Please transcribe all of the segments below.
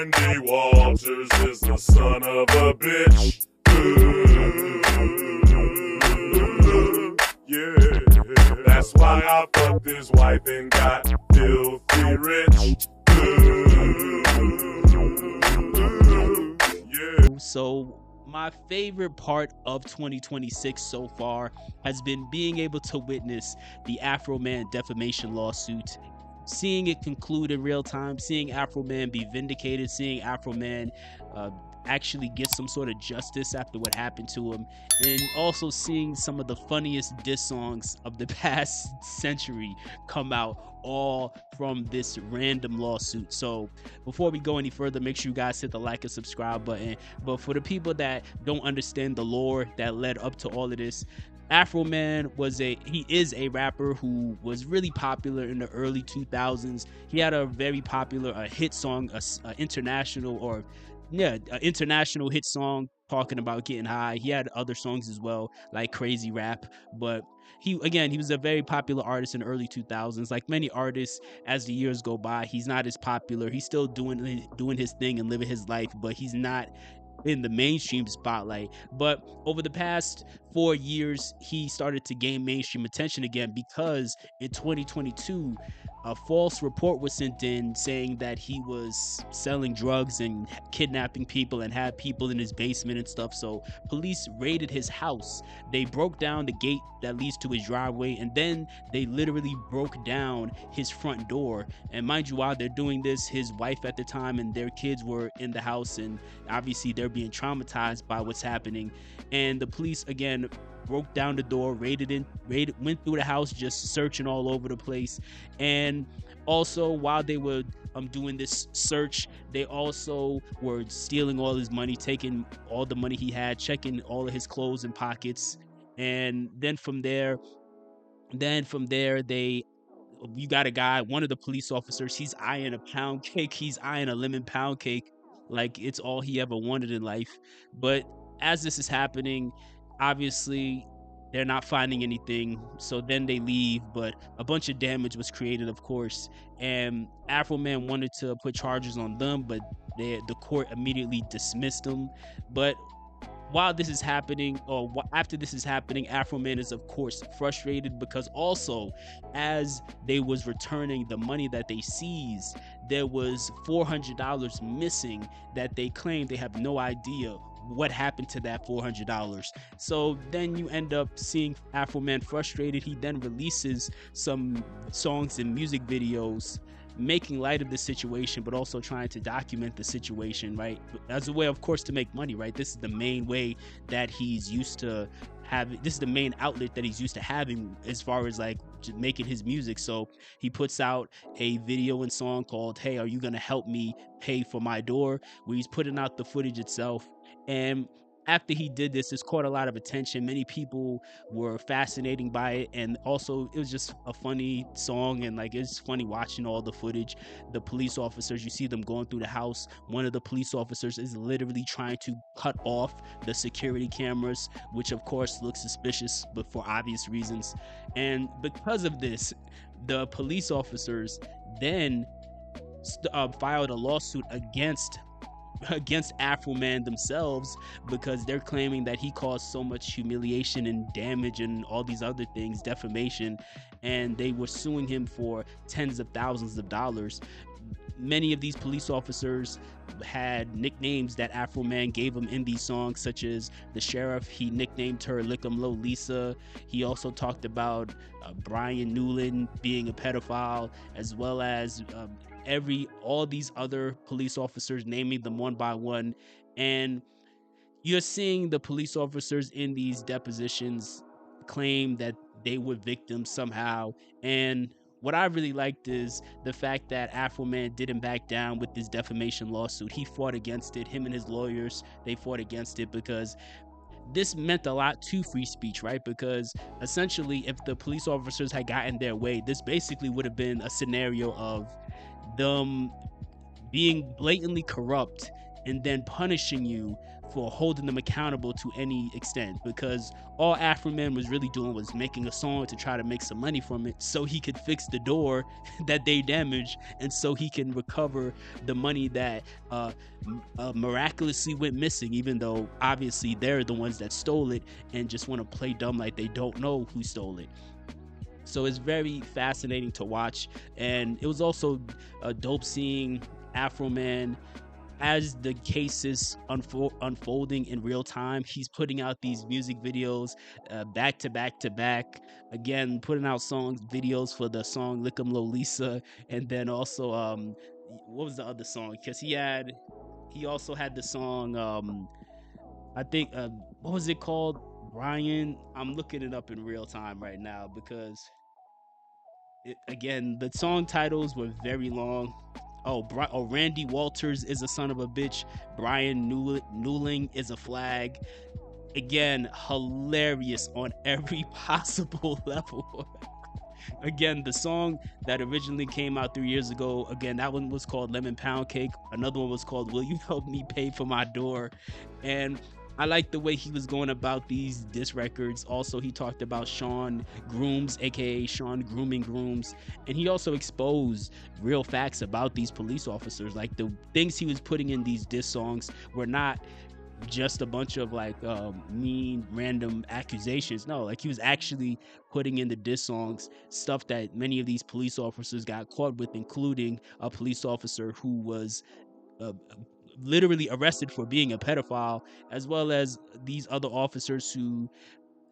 Randy Walters is the son of a bitch. Yeah, that's why I fucked his wife and got filthy rich. Yeah. So my favorite part of 2026 so far has been being able to witness the Afroman defamation lawsuit, seeing it conclude in real time, seeing Afroman be vindicated, seeing Afroman actually get some sort of justice after what happened to him, and also seeing some of the funniest diss songs of the past century come out, all from this random lawsuit. So before we go any further, make sure you guys hit the like and subscribe button. But for the people that don't understand the lore that led up to all of this, Afroman is a rapper who was really popular in the early 2000s. He had a very popular hit song, international hit song talking about getting high. He had other songs as well, like Crazy Rap, but he was a very popular artist in the early 2000s. Like many artists, as the years go by, he's not as popular. He's still doing his thing and living his life, but he's not in the mainstream spotlight. But over the past 4 years, he started to gain mainstream attention again, because in 2022 a false report was sent in saying that he was selling drugs and kidnapping people and had people in his basement and stuff. So police raided his house. They broke down the gate that leads to his driveway, and then they literally broke down his front door. And mind you, while they're doing this, his wife at the time and their kids were in the house, and obviously they're being traumatized by what's happening. And the police again broke down the door, went through the house, just searching all over the place. And also, while they were doing this search, they also were stealing all his money, taking all the money he had, checking all of his clothes and pockets. And then from there you got a guy, one of the police officers, he's eyeing a pound cake, he's eyeing a lemon pound cake like it's all he ever wanted in life. But as this is happening, obviously they're not finding anything, so then they leave, but a bunch of damage was created, of course, and Afroman wanted to put charges on them, but the court immediately dismissed them. But while this is happening, or after this is happening, Afroman is of course frustrated, because also as they was returning the money that they seized, there was $400 missing that they claimed they have no idea what happened to that $400. So then you end up seeing Afroman frustrated. He then releases some songs and music videos making light of the situation, but also trying to document the situation, right, as a way, of course, to make money, right? This is the main way that he's used to having, this is the main outlet that he's used to having as far as like making his music. So he puts out a video and song called "Hey, Are You Gonna Help Me Pay for My Door?" where he's putting out the footage itself. And after he did this, it's caught a lot of attention. Many people were fascinated by it, and also it was just a funny song, and like it's funny watching all the footage. The police officers, you see them going through the house. One of the police officers is literally trying to cut off the security cameras, which of course looks suspicious, but for obvious reasons. And because of this, the police officers then filed a lawsuit against Afroman themselves, because they're claiming that he caused so much humiliation and damage and all these other things, defamation, and they were suing him for tens of thousands of dollars. Many of these police officers had nicknames that Afroman gave him in these songs, such as the sheriff, he nicknamed her LICC'EM Low Lisa. He also talked about Brian Newland being a pedophile, as well as all these other police officers, naming them one by one. And you're seeing the police officers in these depositions claim that they were victims somehow. And what I really liked is the fact that Afroman didn't back down with this defamation lawsuit. He fought against it. Him and his lawyers, they fought against it, because this meant a lot to free speech, right? Because essentially, if the police officers had gotten their way, this basically would have been a scenario of them being blatantly corrupt and then punishing you for holding them accountable to any extent, because all Afroman was really doing was making a song to try to make some money from it so he could fix the door that they damaged, and so he can recover the money that miraculously went missing, even though obviously they're the ones that stole it and just want to play dumb like they don't know who stole it. So it's very fascinating to watch, and it was also dope seeing Afroman as the cases unfolding in real time. He's putting out these music videos back to back to back, again putting out videos for the song "LICC'EM LOW LISA," and then also what was the other song? Because he also had the song I think what was it called? Brian. I'm looking it up in real time right now because again, the song titles were very long. Oh, Randy Walters is a son of a bitch. Brian Newling is a flag. Again, hilarious on every possible level. Again, the song that originally came out 3 years ago, again, that one was called Lemon Pound Cake. Another one was called Will You Help Me Pay for My Door? And I like the way he was going about these diss records. Also, he talked about Shawn Grooms, aka Shawn Grooming Grooms, and he also exposed real facts about these police officers. Like the things he was putting in these diss songs were not just a bunch of like mean random accusations. No, like he was actually putting in the diss songs stuff that many of these police officers got caught with, including a police officer who was uh, literally arrested for being a pedophile, as well as these other officers who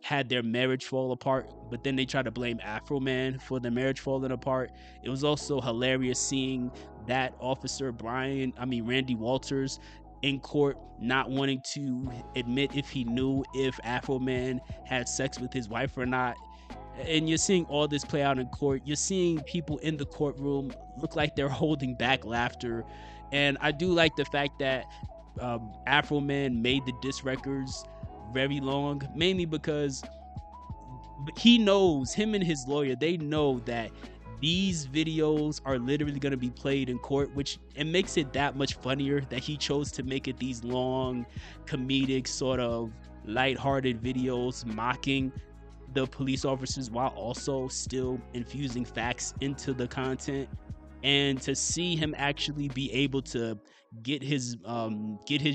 had their marriage fall apart, but then they try to blame Afroman for the marriage falling apart. It was also hilarious seeing that officer Randy Walters in court not wanting to admit if he knew if Afroman had sex with his wife or not. And you're seeing all this play out in court. You're seeing people in the courtroom look like they're holding back laughter. And I do like the fact that Afroman made the diss records very long, mainly because he knows, him and his lawyer, they know that these videos are literally going to be played in court, which it makes it that much funnier that he chose to make it these long, comedic, sort of lighthearted videos mocking the police officers while also still infusing facts into the content. And to see him actually be able to get his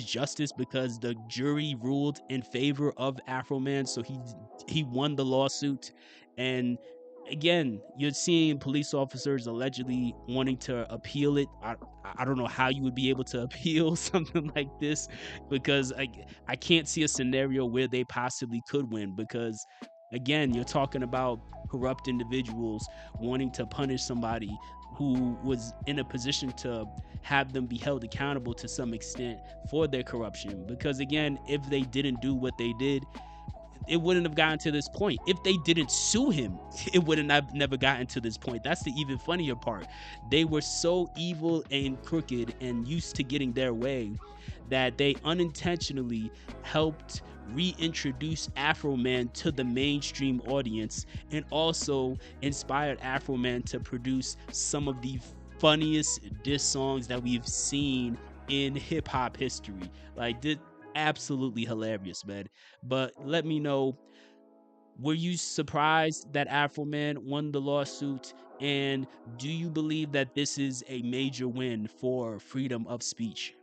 justice, because the jury ruled in favor of Afroman, so he won the lawsuit. And again, you're seeing police officers allegedly wanting to appeal it. I don't know how you would be able to appeal something like this, because I can't see a scenario where they possibly could win, because again, you're talking about corrupt individuals wanting to punish somebody who was in a position to have them be held accountable to some extent for their corruption. Because again, if they didn't do what they did, it wouldn't have gotten to this point. If they didn't sue him, it wouldn't have never gotten to this point. That's the even funnier part. They were so evil and crooked and used to getting their way that they unintentionally helped reintroduce Afroman to the mainstream audience, and also inspired Afroman to produce some of the funniest diss songs that we've seen in hip hop history. Like, absolutely hilarious, man. But let me know, were you surprised that Afroman won the lawsuit? And do you believe that this is a major win for freedom of speech?